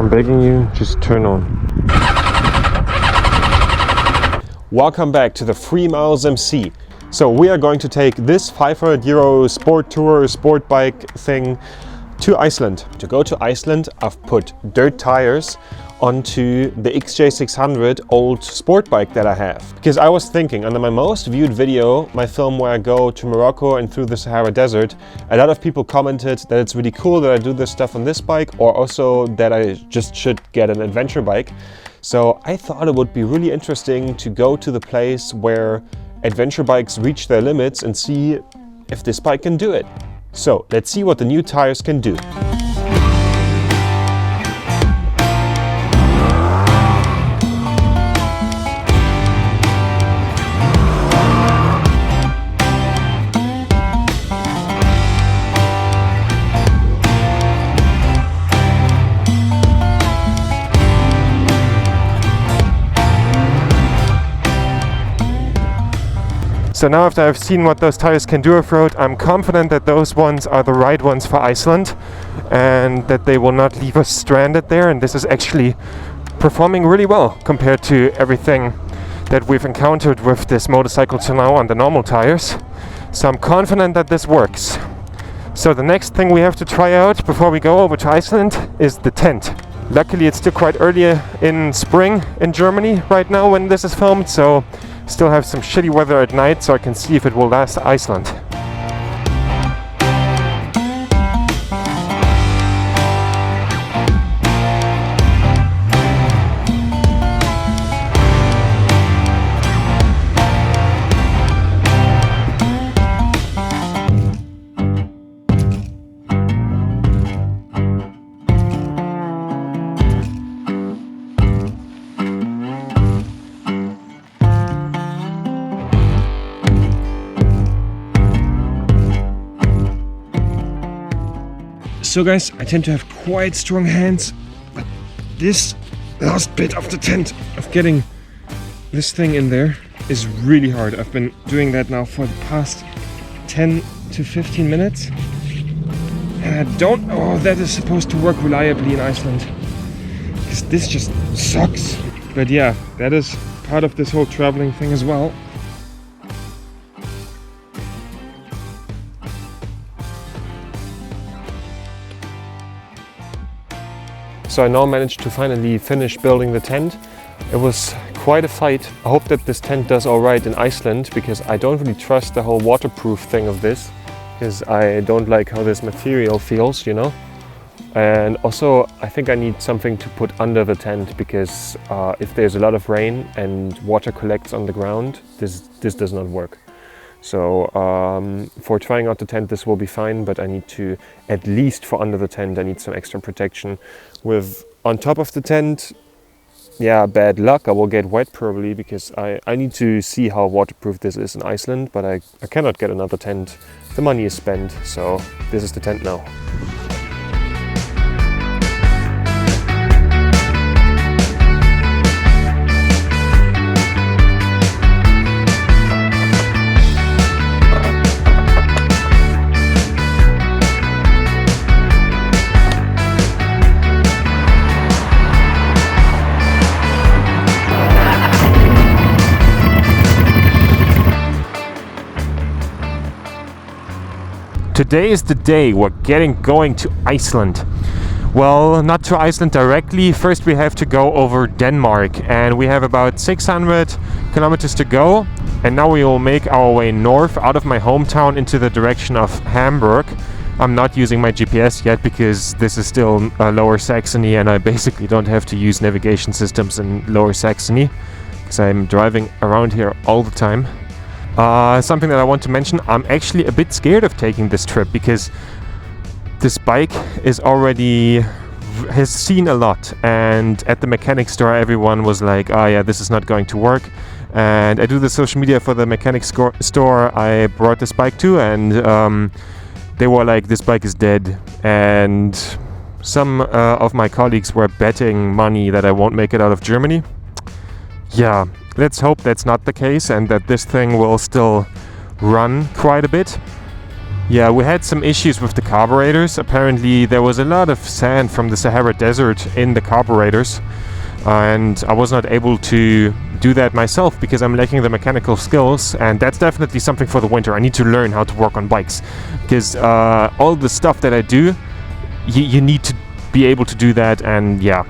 I'm begging you, just turn on. Welcome back to the 3 Miles MC. So we are going to take this €500 sport tour, sport bike thing to Iceland. To go to Iceland, I've put dirt tires onto the XJ600 old sport bike that I have. Because I was thinking, under my most viewed video, my film where I go to Morocco and through the Sahara Desert, a lot of people commented that it's really cool that I do this stuff on this bike, or also that I just should get an adventure bike. So I thought it would be really interesting to go to the place where adventure bikes reach their limits and see if this bike can do it. So let's see what the new tires can do. So now after I've seen what those tires can do off-road, I'm confident that those ones are the right ones for Iceland and that they will not leave us stranded there, and this is actually performing really well compared to everything that we've encountered with this motorcycle till now on the normal tires. So I'm confident that this works. So the next thing we have to try out before we go over to Iceland is the tent. Luckily it's still quite early in spring in Germany right now when this is filmed, so still have some shitty weather at night, so I can see if it will last Iceland. So guys, I tend to have quite strong hands, but this last bit of the tent, of getting this thing in there, is really hard. I've been doing that now for the past 10 to 15 minutes. And I don't know that is supposed to work reliably in Iceland, because this just sucks. But yeah, that is part of this whole traveling thing as well. So I now managed to finally finish building the tent. It was quite a fight. I hope that this tent does alright in Iceland, because I don't really trust the whole waterproof thing of this, because I don't like how this material feels, you know. And also I think I need something to put under the tent, because if there's a lot of rain and water collects on the ground, this does not work. So for trying out the tent this will be fine, but I need to, at least for under the tent, I need some extra protection. With on top of the tent, yeah, bad luck, I will get wet probably, because I need to see how waterproof this is in Iceland, but I cannot get another tent. The money is spent, so this is the tent now. Today is the day we're going to Iceland. Well, not to Iceland directly. First we have to go over Denmark, and we have about 600 kilometers to go. And now we will make our way north out of my hometown into the direction of Hamburg. I'm not using my GPS yet because this is still Lower Saxony, and I basically don't have to use navigation systems in Lower Saxony because I'm driving around here all the time. Something that I want to mention, I'm actually a bit scared of taking this trip because this bike has seen a lot, and at the mechanic store everyone was like, oh yeah, this is not going to work. And I do the social media for the mechanic store I brought this bike to, and they were like, this bike is dead. And some of my colleagues were betting money that I won't make it out of Germany. Yeah, let's hope that's not the case and that this thing will still run quite a bit. Yeah, we had some issues with the carburetors. Apparently there was a lot of sand from the Sahara Desert in the carburetors, and I was not able to do that myself because I'm lacking the mechanical skills, and that's definitely something for the winter. I need to learn how to work on bikes, because all the stuff that I do, you need to be able to do that. And yeah,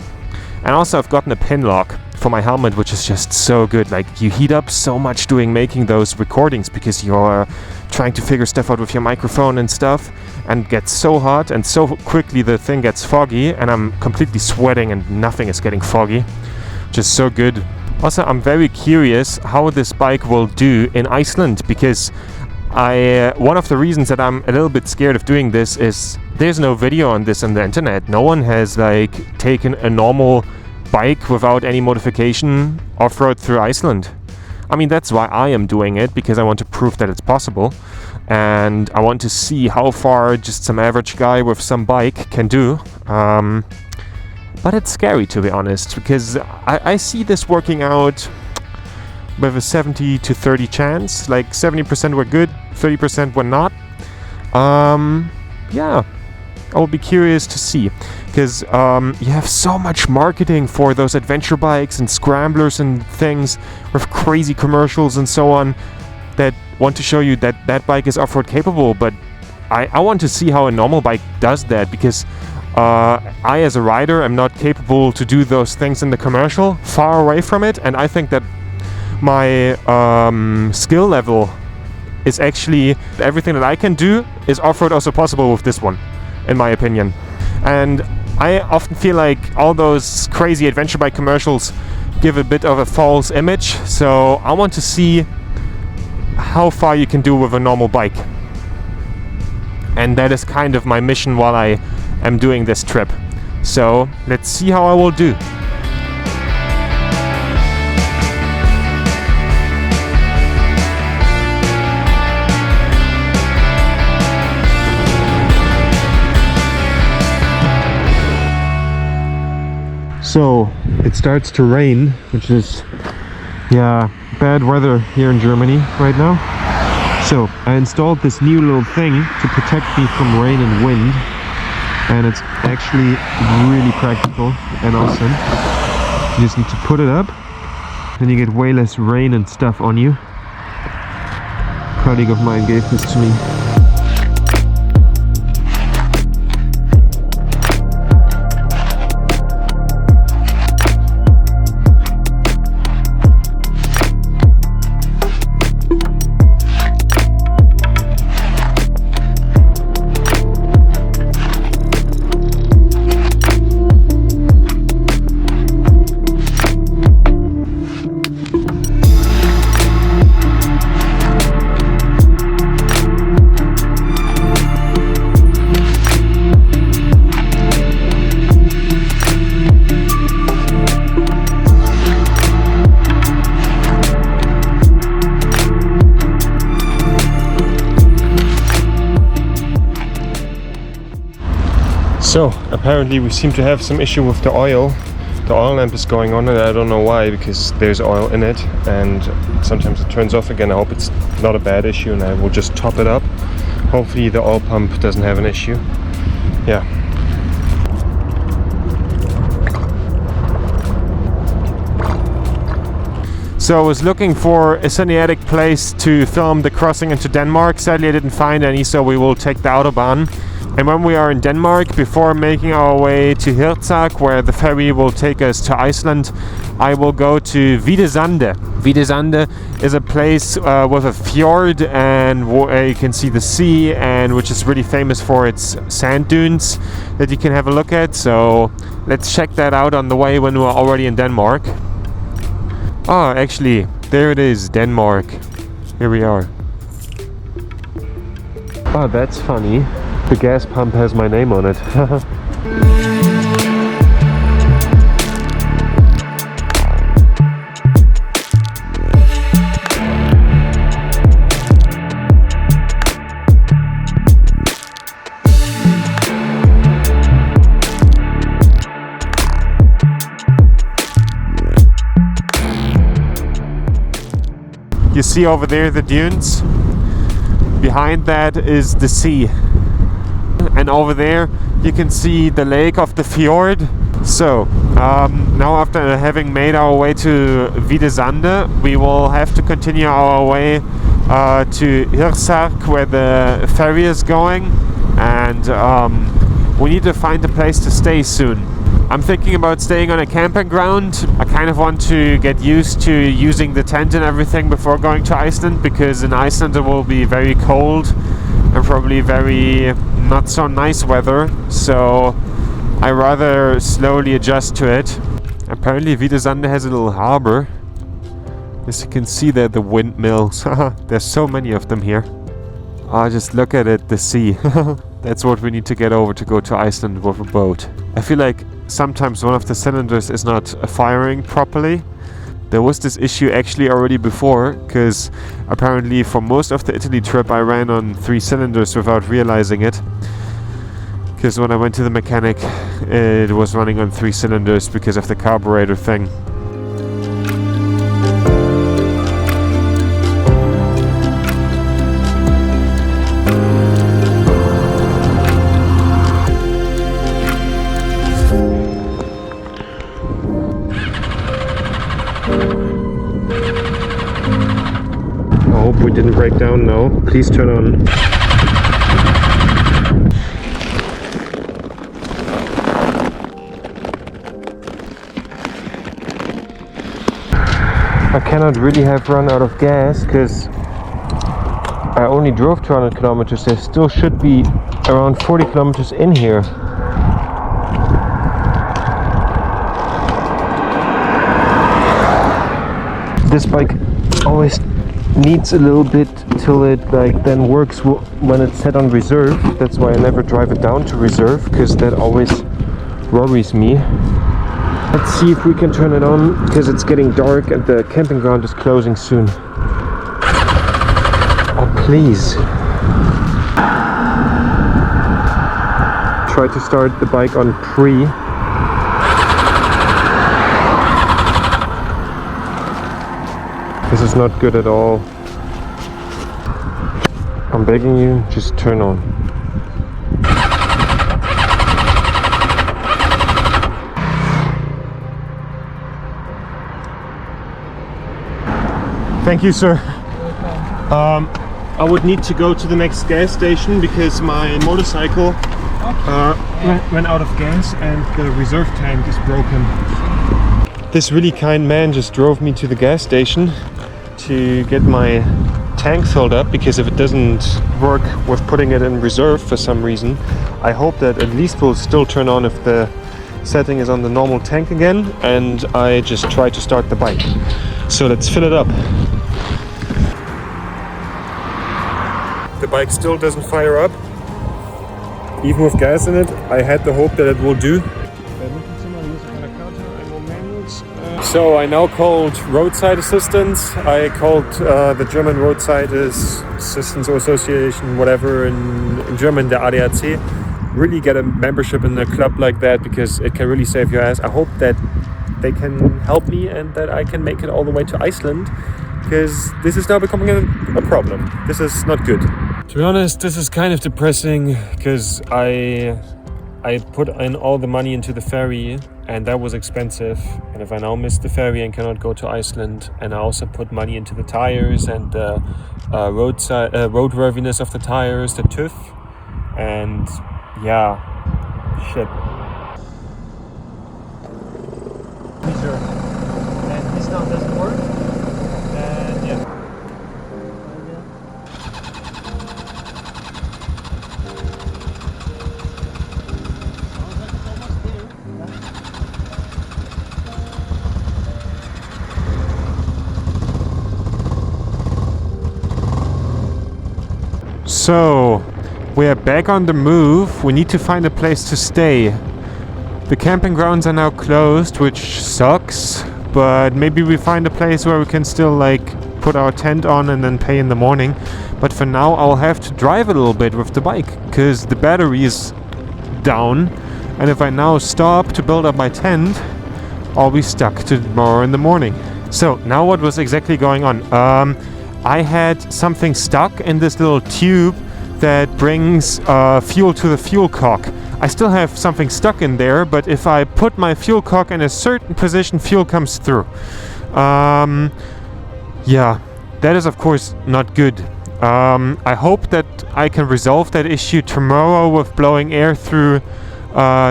and also I've gotten a pin lock for my helmet, which is just so good. Like, you heat up so much making those recordings because you're trying to figure stuff out with your microphone and stuff, and gets so hot, and so quickly the thing gets foggy, and I'm completely sweating and nothing is getting foggy, which is so good. Also, I'm very curious how this bike will do in Iceland, because one of the reasons that I'm a little bit scared of doing this is there's no video on this on the internet. No one has like taken a normal bike without any modification off-road through Iceland. I mean, that's why I am doing it, because I want to prove that it's possible, and I want to see how far just some average guy with some bike can do. But it's scary, to be honest, because I see this working out with a 70 to 30 chance. Like 70% were good, 30% were not. Yeah, I will be curious to see, because you have so much marketing for those adventure bikes and scramblers and things with crazy commercials and so on that want to show you that that bike is off-road capable. But I want to see how a normal bike does that, because I, as a rider, am not capable to do those things in the commercial, far away from it. And I think that my skill level is actually everything that I can do is off-road also possible with this one, in my opinion. And I often feel like all those crazy adventure bike commercials give a bit of a false image, so I want to see how far you can do with a normal bike. And that is kind of my mission while I am doing this trip. So let's see how I will do. So it starts to rain, which is, yeah, bad weather here in Germany right now. So I installed this new little thing to protect me from rain and wind, and it's actually really practical and awesome. You just need to put it up, then you get way less rain and stuff on you. A colleague of mine gave this to me. So apparently we seem to have some issue with the oil. The oil lamp is going on and I don't know why, because there's oil in it and sometimes it turns off again. I hope it's not a bad issue and I will just top it up. Hopefully the oil pump doesn't have an issue. Yeah. So I was looking for a scenic place to film the crossing into Denmark. Sadly I didn't find any, so we will take the Autobahn. And when we are in Denmark, before making our way to Hirtshals, where the ferry will take us to Iceland, I will go to Videsande. Videsande is a place with a fjord and where you can see the sea, and which is really famous for its sand dunes that you can have a look at. So let's check that out on the way when we're already in Denmark. Oh, actually, there it is, Denmark. Here we are. Oh, that's funny. The gas pump has my name on it. You see over there the dunes? Behind that is the sea. And over there you can see the lake of the fjord. So now after having made our way to Videsande, we will have to continue our way to Hirsark, where the ferry is going, and we need to find a place to stay soon. I'm thinking about staying on a camping ground. I kind of want to get used to using the tent and everything before going to Iceland, because in Iceland it will be very cold and probably very not so nice weather, so I rather slowly adjust to it. Apparently Videsande has a little harbor. As you can see there, the windmills. There's so many of them here. Just look at it, the sea. That's what we need to get over to go to Iceland with a boat. I feel like sometimes one of the cylinders is not firing properly. There was this issue actually already before, because apparently for most of the Italy trip I ran on 3 cylinders without realizing it. Because when I went to the mechanic, it was running on 3 cylinders because of the carburetor thing. I hope we didn't break down now. Please turn on. I cannot really have run out of gas because I only drove 200 kilometers. There still should be around 40 kilometers in here. This bike always needs a little bit till it then works when it's set on reserve. That's why I never drive it down to reserve, because that always worries me. Let's see if we can turn it on, because it's getting dark and the camping ground is closing soon. Oh, please. Try to start the bike on pre. This is not good at all. I'm begging you, just turn on. Thank you, sir. I would need to go to the next gas station because my motorcycle ran out of gas and the reserve tank is broken. This really kind man just drove me to the gas station to get my tank filled up, because if it doesn't work with putting it in reserve for some reason, I hope that at least will still turn on if the setting is on the normal tank again, and I just try to start the bike. So let's fill it up. The bike still doesn't fire up, even with gas in it. I had the hope that it will do. So I now called roadside assistance. I called the German roadside assistance association, whatever in German, the ADAC. Really get a membership in a club like that, because it can really save your ass. I hope that they can help me and that I can make it all the way to Iceland, because this is now becoming a problem. This is not good. To be honest, this is kind of depressing, because I put in all the money into the ferry, and that was expensive. And if I now miss the ferry and cannot go to Iceland, and I also put money into the tires and the roadworthiness of the tires, the TÜV, and yeah, shit. And this now doesn't work, and yeah. So, we are back on the move. We need to find a place to stay. The camping grounds are now closed, which sucks, but maybe we find a place where we can still put our tent on and then pay in the morning. But for now I'll have to drive a little bit with the bike, because the battery is down, and if I now stop to build up my tent, I'll be stuck tomorrow in the morning. So now what was exactly going on? I had something stuck in this little tube that brings fuel to the fuel cock. I still have something stuck in there, but if I put my fuel cock in a certain position, fuel comes through. Yeah, that is of course not good. I hope that I can resolve that issue tomorrow with blowing air through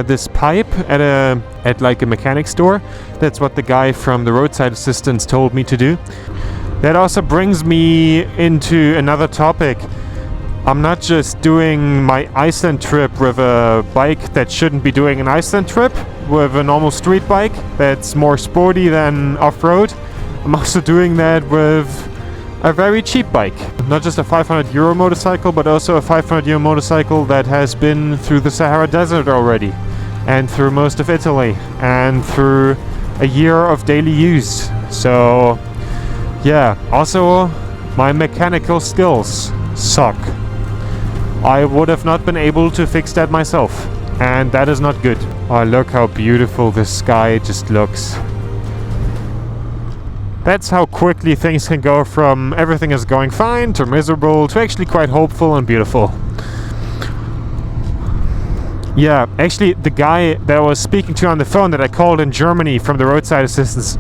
this pipe at like a mechanic store. That's what the guy from the roadside assistance told me to do. That also brings me into another topic. I'm not just doing my Iceland trip with a bike that shouldn't be doing an Iceland trip, with a normal street bike that's more sporty than off-road. I'm also doing that with a very cheap bike. Not just a 500 euro motorcycle, but also a 500 euro motorcycle that has been through the Sahara Desert already, and through most of Italy, and through a year of daily use. So yeah, also my mechanical skills suck. I would have not been able to fix that myself, and that is not good. Oh, look how beautiful this sky just looks. That's how quickly things can go from everything is going fine to miserable to actually quite hopeful and beautiful. Yeah, actually the guy that I was speaking to on the phone that I called in Germany from the roadside assistance,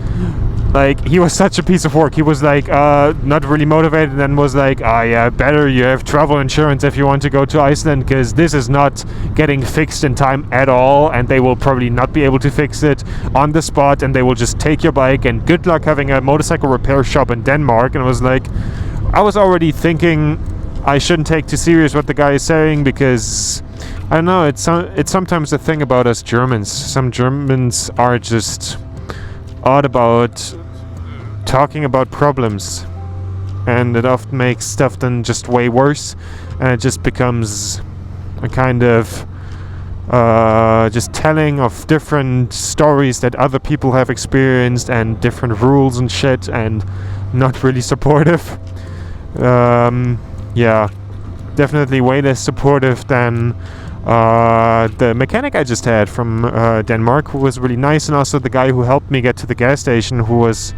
like, he was such a piece of work. He was like not really motivated, and was like, ah, yeah, better you have travel insurance if you want to go to Iceland, because this is not getting fixed in time at all, and they will probably not be able to fix it on the spot, and they will just take your bike, and good luck having a motorcycle repair shop in Denmark. And I was like, I was already thinking I shouldn't take too serious what the guy is saying, because I don't know, it's sometimes the thing about us Germans. Some Germans are just odd about talking about problems, and it often makes stuff then just way worse, and it just becomes a kind of just telling of different stories that other people have experienced, and different rules and shit, and not really supportive. Yeah, definitely way less supportive than the mechanic I just had from Denmark, who was really nice, and also the guy who helped me get to the gas station, who was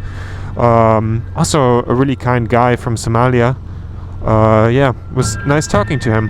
also a really kind guy from Somalia. Yeah, it was nice talking to him.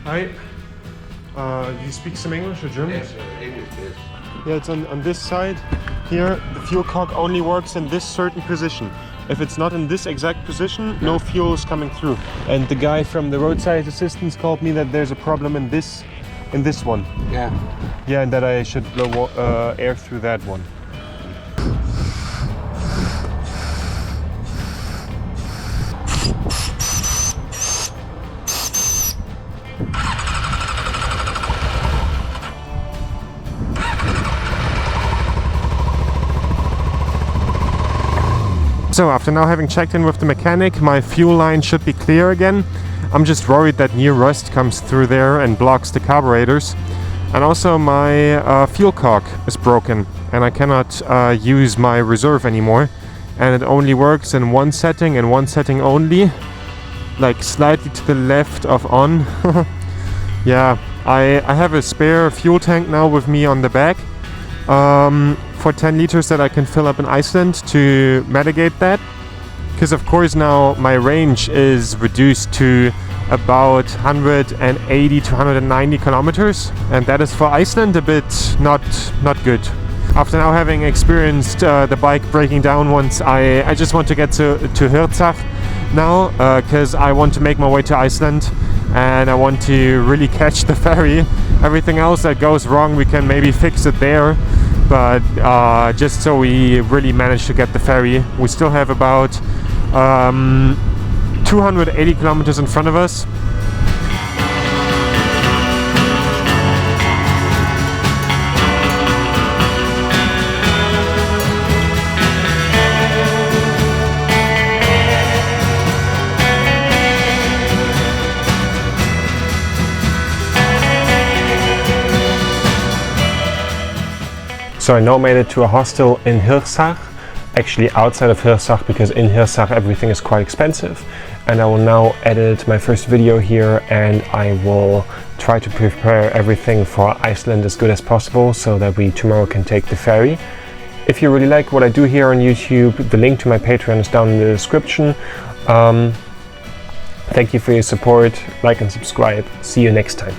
Hi. Do you speak some English or German? Yes, English, yes. Yeah, it's on this side. Here, the fuel cock only works in this certain position. If it's not in this exact position, no fuel is coming through. And the guy from the roadside assistance called me that there's a problem in this one. Yeah. Yeah, and that I should blow air through that one. So after now having checked in with the mechanic, my fuel line should be clear again. I'm just worried that new rust comes through there and blocks the carburetors. And also my fuel cock is broken, and I cannot use my reserve anymore. And it only works in one setting and one setting only, like slightly to the left of on. Yeah, I have a spare fuel tank now with me on the back. For 10 liters that I can fill up in Iceland to mitigate that, because of course now my range is reduced to about 180 to 190 kilometers, and that is for Iceland a bit not good. After now having experienced the bike breaking down once, I just want to get to Hirtshals now, because I want to make my way to Iceland and I want to really catch the ferry. Everything else that goes wrong, we can maybe fix it there, but just so we really manage to get the ferry. We still have about 280 kilometers in front of us. So I now made it to a hostel in Hirtshals, actually outside of Hirtshals, because in Hirtshals everything is quite expensive. And I will now edit my first video here, and I will try to prepare everything for Iceland as good as possible so that we tomorrow can take the ferry. If you really like what I do here on YouTube, the link to my Patreon is down in the description. Thank you for your support, like and subscribe. See you next time.